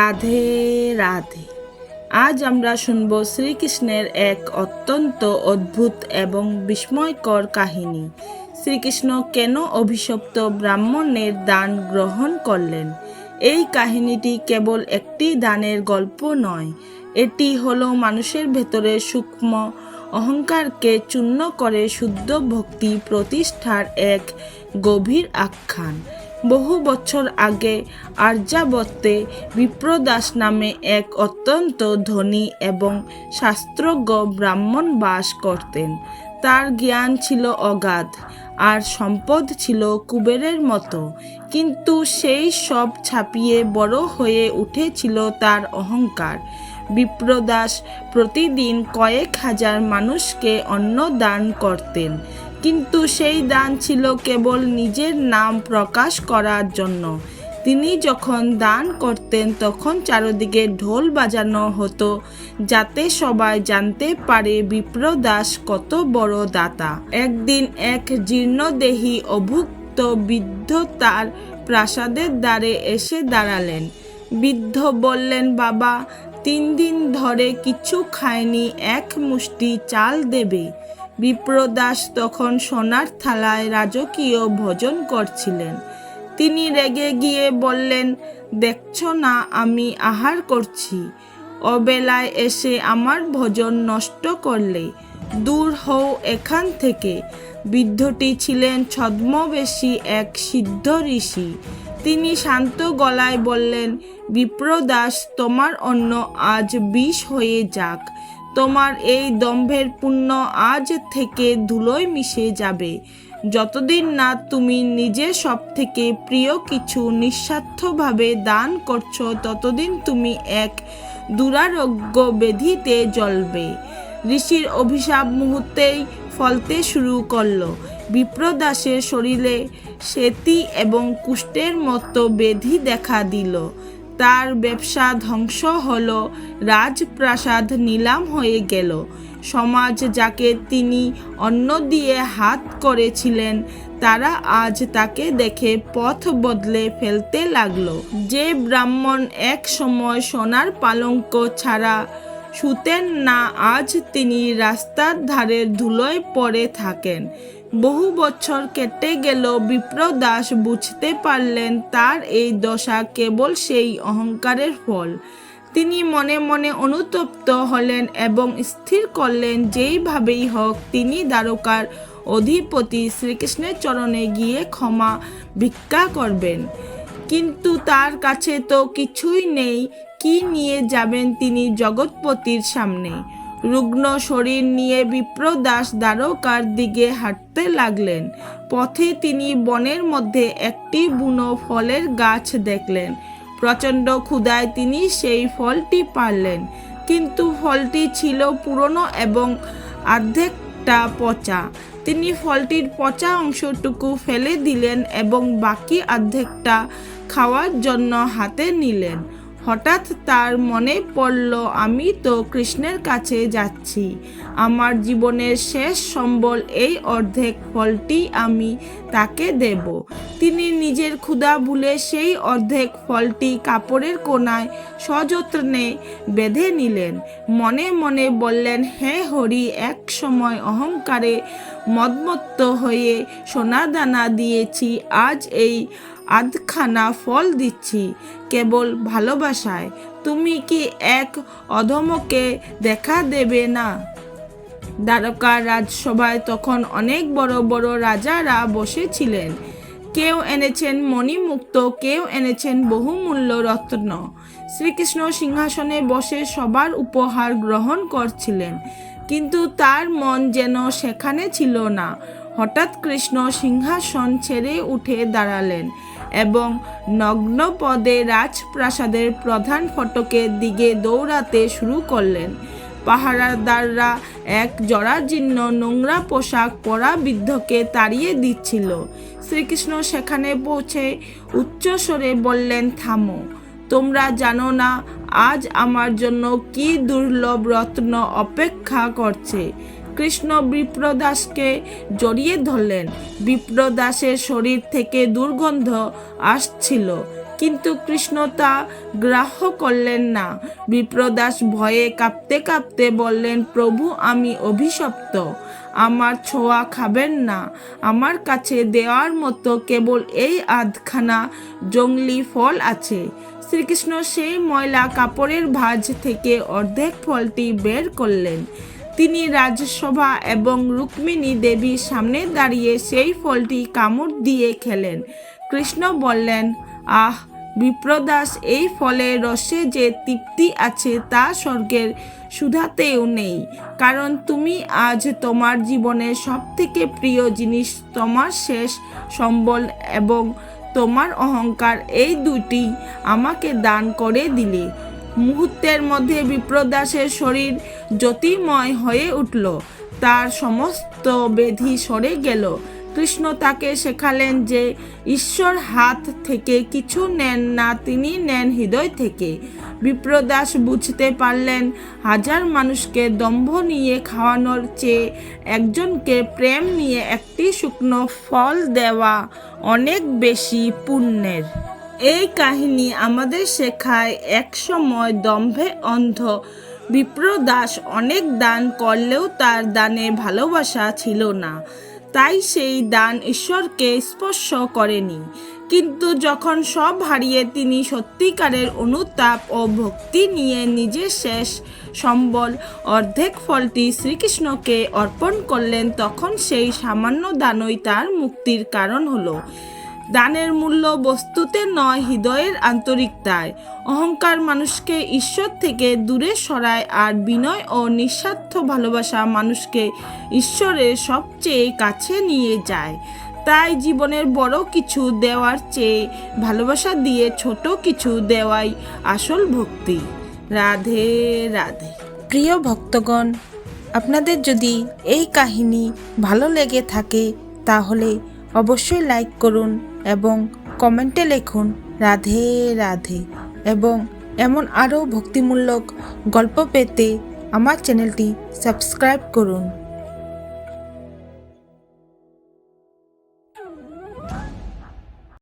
রাধে রাধে। আজ আমরা শুনব শ্রীকৃষ্ণের এক অত্যন্ত অদ্ভুত এবং বিস্ময়কর কাহিনী। শ্রীকৃষ্ণ কেন অভিশপ্ত ব্রাহ্মণের দান গ্রহণ করলেন? এই কাহিনীটি কেবল একটি দানের গল্প নয়, এটি হলো মানুষের ভেতরে সূক্ষ্ম অহংকারকে চূর্ণ করে শুদ্ধ ভক্তি প্রতিষ্ঠার এক গভীর আখ্যান। বহু বছর আগে আর্যাবর্তে বিপ্রদাস নামে এক অত্যন্ত ধনী এবং শাস্ত্রজ্ঞ ব্রাহ্মণ বাস করতেন। তার জ্ঞান ছিল অগাধ আর সম্পদ ছিল কুবেরের মতো, কিন্তু সেই সব ছাপিয়ে বড় হয়ে উঠেছিল তার অহংকার। বিপ্রদাস প্রতিদিন কয়েক হাজার মানুষকে অন্ন দান করতেন, কিন্তু সেই দান ছিল কেবল নিজের নাম প্রকাশ করার জন্য। তিনি যখন দান করতেন তখন চারদিকে ঢোল বাজানো হতো, যাতে সবাই জানতে পারে বিপ্রদাস কত বড় দাতা। একদিন এক জীর্ণদেহী অভুক্ত বৃদ্ধ তার প্রাসাদের দ্বারে এসে দাঁড়ালেন। বৃদ্ধ বললেন, বাবা, 3 দিন ধরে কিছু খায়নি, এক মুষ্টি চাল দেবে। বিপ্রদাস তখন সোনার থালায় রাজকীয় ভোজন করছিলেন। তিনি রেগে গিয়ে বললেন, দেখছ না আমি আহার করছি, অবেলায় এসে আমার ভোজন নষ্ট করলে? দূর হও এখান থেকে। বৃদ্ধটি ছিলেন ছদ্মবেশী এক সিদ্ধ ঋষি। তিনি শান্ত গলায় বললেন, বিপ্রদাস, তোমার অন্ন আজ বিষ হয়ে যাক। তোমার এই দম্ভের পুণ্য আজ থেকে ধুলোয় মিশে যাবে। যতদিন না তুমি নিজে সব থেকে প্রিয় কিছু নিঃস্বার্থভাবে দান করছো, ততদিন তুমি এক দুরারোগ্য ব্যাধিতে জ্বলবে। ঋষির অভিশাপ মুহূর্তেই ফলতে শুরু করলো। বিপ্রদাসের শরীরে শ্বেতি এবং কুষ্ঠের মতো ব্যাধি দেখা দিল। তার ব্যবসা ধ্বংস হলো, রাজপ্রাসাদ নিলাম হয়ে গেল। সমাজ যাকে তিনি অন্ন দিয়ে হাত করেছিলেন, তারা আজ তাকে দেখে পথ বদলে ফেলতে লাগলো। যে ব্রাহ্মণ এক সময় সোনার পালঙ্ক ছাড়া শুতেন না, আজ তিনি রাস্তার ধারে ধুলোয় পড়ে থাকেন। বহু বছর কেটে গেল। বিপ্রদাস বুঝতে পারলেন তার এই দশা কেবল সেই অহংকারের ফল। তিনি মনে মনে অনুতপ্ত হলেন এবং স্থির করলেন যেইভাবেই হোক তিনি দ্বারকার অধিপতি শ্রীকৃষ্ণের চরণে গিয়ে ক্ষমা ভিক্ষা করবেন। কিন্তু তার কাছে তো কিছুই নেই, কি নিয়ে যাবেন তিনি জগৎপতির সামনে? রুগ্ন শরীর নিয়ে বিপ্রদাস দ্বারকার দিকে হাঁটতে লাগলেন। পথে তিনি বনের মধ্যে একটি বুনো ফলের গাছ দেখলেন। প্রচণ্ড ক্ষুধায় তিনি সেই ফলটি পারলেন, কিন্তু ফলটি ছিল পুরনো এবং অর্ধেকটা পচা। তিনি ফলটির পচা অংশটুকু ফেলে দিলেন এবং বাকি অর্ধেকটা খাওয়ার জন্য হাতে নিলেন। হঠাৎ তার মনে পড়ল, আমি তো কৃষ্ণের কাছে যাচ্ছি, আমার জীবনের শেষ সম্বল এই অর্ধেক ফলটি আমি তাকে দেব। তিনি নিজের ক্ষুধা ভুলে সেই অর্ধেক ফলটি কাপড়ের কোণায় সযত্নে বেঁধে নিলেন। মনে মনে বললেন, হে হরি, এক সময় অহংকারে মদমত্ত হয়ে সোনাদানা দিয়েছি, আজ এই আধখানা ফল দিচ্ছি কেবল ভালোবাসায়। তুমি কি এক অধমকে দেখা দেবে না? দ্বারকার রাজসভায় তখন অনেক বড় বড় রাজারা বসেছিলেন। কেউ এনেছেন মণিমুক্ত, কেউ এনেছেন বহুমূল্য রত্ন। শ্রীকৃষ্ণ সিংহাসনে বসে সবার উপহার গ্রহণ করছিলেন, কিন্তু তার মন যেন সেখানে ছিল না। হঠাৎ কৃষ্ণ সিংহাসন ছেড়ে উঠে দাঁড়ালেন এবং নগ্নপদে রাজপ্রাসাদের প্রধান ফটকের দিকে দৌড়াতে শুরু করলেন। পাহারাদাররা এক জরাজীর্ণ নোংরা পোশাক পরা বৃদ্ধকে তাড়িয়ে দিচ্ছিল। শ্রীকৃষ্ণ সেখানে পৌঁছে উচ্চস্বরে বললেন, থামো, তোমরা জানো না আজ আমার জন্য কি দুর্লভ রত্ন অপেক্ষা করছে। কৃষ্ণ বিপ্রদাসকে জড়িয়ে ধরলেন। বিপ্রদাসের শরীর থেকে দুর্গন্ধ আসছিল। কিন্তু কৃষ্ণ তা গ্রাহ্য করলেন না। বিপ্রদাস ভয়ে কাঁপতে কাঁপতে বললেন, প্রভু, আমি অভিশপ্ত, আমার ছোঁয়া খাবেন না। আমার কাছে দেওয়ার মতো কেবল এই আধখানা জংলি ফল আছে। শ্রীকৃষ্ণ সেই ময়লা কাপড়ের ভাঁজ থেকে অর্ধেক ফলটি বের করলেন। তিনি রাজসভা এবং রুক্মিণী দেবীর সামনে দাঁড়িয়ে সেই ফলটি কামড় দিয়ে খেলেন। কৃষ্ণ বললেন, আহ বিপ্রদাস, এই ফলের রসে যে তৃপ্তি আছে তা স্বর্গের সুধাতেও নেই। কারণ তুমি আজ তোমার জীবনের সবথেকে প্রিয় জিনিস, তোমার শেষ সম্বল এবং তোমার অহংকার, এই দুটি আমাকে দান করে দিলে। মুহূর্তের মধ্যে বিপ্রদাসের শরীর জ্যোতির্ময় হয়ে উঠল, তার সমস্ত ব্যাধি সরে গেল। কৃষ্ণ তাকে শেখালেন যে ঈশ্বর হাত থেকে কিছু নেন না, তিনি নেন হৃদয় থেকে। বিপ্রদাস বুঝতে পারলেন, হাজার মানুষকে দম্ভ নিয়ে খাওয়ানোর চেয়ে একজনকে প্রেম নিয়ে একটি শুকনো ফল দেওয়া অনেক বেশি পুণ্যের। এই কাহিনী আমাদের শেখায়, এক সময় দম্ভে অন্ধ বিপ্রদাস অনেক দান করলেও তার দানে ভালোবাসা ছিল না, তাই সেই দান ঈশ্বরকে স্পর্শ করেনি। কিন্তু যখন সব হারিয়ে তিনি সত্যিকারের অনুতাপ ও ভক্তি নিয়ে নিজের শেষ সম্বল অর্ধেক ফলটি শ্রীকৃষ্ণকে অর্পণ করলেন, তখন সেই সামান্য দানই তার মুক্তির কারণ হলো। দানের মূল্য বস্তুতে নয়, হৃদয়ের আন্তরিকতায়। অহংকার মানুষকে ঈশ্বর থেকে দূরে সরায়, আর বিনয় ও নিঃস্বার্থ ভালোবাসা মানুষকে ঈশ্বরের সবচেয়ে কাছে নিয়ে যায়। তাই জীবনের বড় কিছু দেওয়ার চেয়ে ভালোবাসা দিয়ে ছোট কিছু দেওয়াই আসল ভক্তি। রাধে রাধে। প্রিয় ভক্তগণ, আপনাদের যদি এই কাহিনী ভালো লেগে থাকে তাহলে অবশ্যই লাইক করুন এবং কমেন্টে লিখুন রাধে রাধে। এবং এমন আরও ভক্তিমূলক গল্প পেতে আমার চ্যানেলটি সাবস্ক্রাইব করুন।